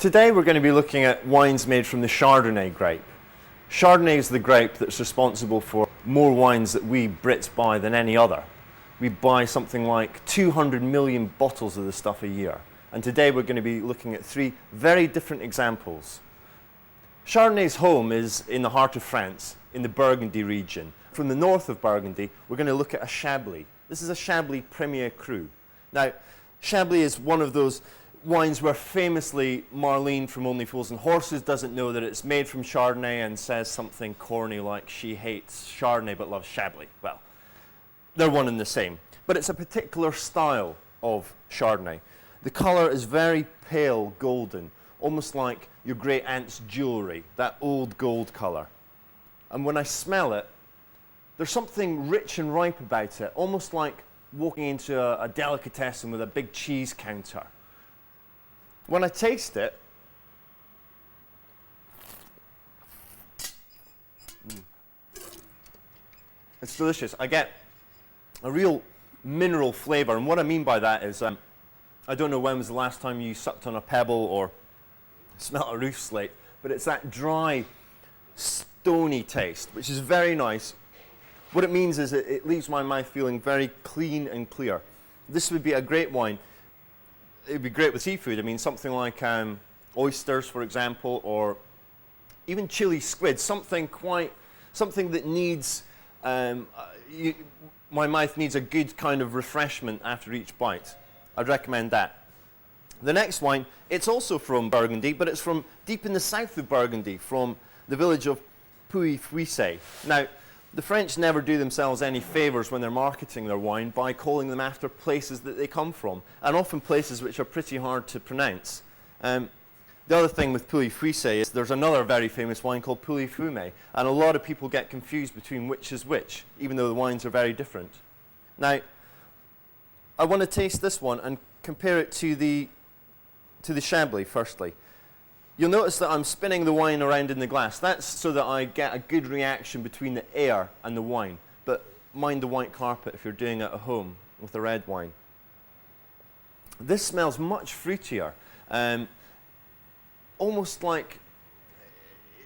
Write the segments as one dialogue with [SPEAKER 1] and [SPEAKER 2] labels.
[SPEAKER 1] Today we're going to be looking at wines made from the chardonnay grape. Chardonnay is the grape that's responsible for more wines that we Brits buy than any other. We buy something like 200 million bottles of this stuff a year. And today we're going to be looking at three very different examples. Chardonnay's home is in the heart of France, in the Burgundy region. From the north of Burgundy, we're going to look at a Chablis. This is a Chablis Premier Cru. Now, Chablis is one of those wines where famously Marlene from Only Fools and Horses doesn't know that it's made from Chardonnay and says something corny like she hates Chardonnay but loves Chablis. Well, they're one and the same. But it's a particular style of Chardonnay. The colour is very pale golden, almost like your great aunt's jewellery, that old gold colour. And when I smell it, there's something rich and ripe about it, almost like walking into a delicatessen with a big cheese counter. When I taste it, it's delicious. I get a real mineral flavour, and what I mean by that is, I don't know when was the last time you sucked on a pebble or smelt a roof slate, but it's that dry, stony taste, which is very nice. What it means is it leaves my mouth feeling very clean and clear. This would be a great wine. It would be great with seafood. I mean, something like oysters, for example, or even chili squid. Something that needs, my mouth needs a good kind of refreshment after each bite. I'd recommend that. The next wine, it's also from Burgundy, but it's from deep in the south of Burgundy, from the village of Pouilly-Fuissé. Now, the French never do themselves any favours when they're marketing their wine by calling them after places that they come from, and often places which are pretty hard to pronounce. The other thing with Pouilly-Fuissé is there's another very famous wine called Pouilly-Fumé, and a lot of people get confused between which is which, even though the wines are very different. Now, I want to taste this one and compare it to the Chablis firstly. You'll notice that I'm spinning the wine around in the glass. That's so that I get a good reaction between the air and the wine. But mind the white carpet if you're doing it at home with a red wine. This smells much fruitier. Almost like,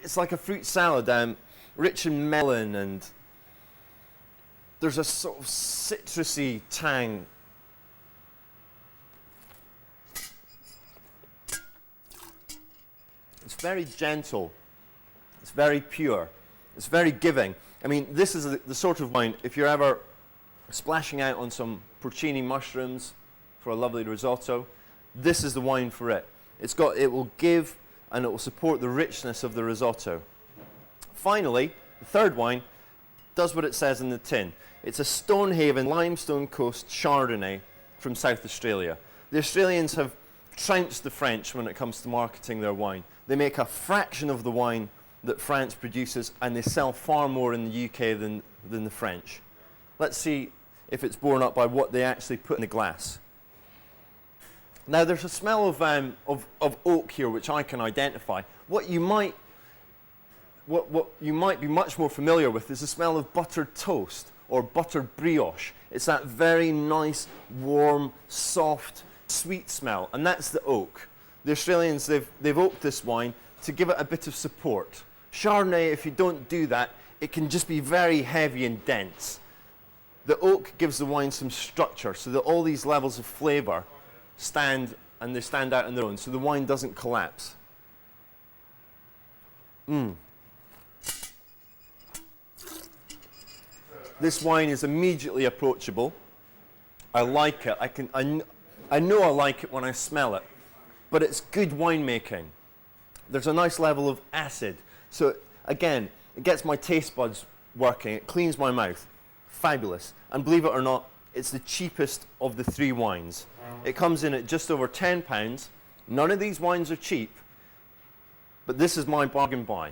[SPEAKER 1] it's like a fruit salad, rich in melon, and there's a sort of citrusy tang. It's very gentle, it's very pure, it's very giving. I mean, this is the sort of wine, if you're ever splashing out on some porcini mushrooms for a lovely risotto, this is the wine for it. It will give and it will support the richness of the risotto. Finally, the third wine does what it says in the tin. It's a Stonehaven limestone coast Chardonnay from South Australia. The Australians have trounced the French when it comes to marketing their wine. They make a fraction of the wine that France produces, and they sell far more in the UK than the French. Let's see if it's borne up by what they actually put in the glass. Now, there's a smell of oak here, which I can identify. What you might be much more familiar with is the smell of buttered toast or buttered brioche. It's that very nice, warm, soft, sweet smell, and that's the oak. The Australians, they've oaked this wine to give it a bit of support. Chardonnay, if you don't do that, it can just be very heavy and dense. The oak gives the wine some structure so that all these levels of flavour stand out on their own, so the wine doesn't collapse. This wine is immediately approachable. I like it. I know I like it when I smell it, but it's good winemaking. There's a nice level of acid. So again, it gets my taste buds working. It cleans my mouth. Fabulous. And believe it or not, it's the cheapest of the three wines. It comes in at just over £10. None of these wines are cheap, but this is my bargain buy.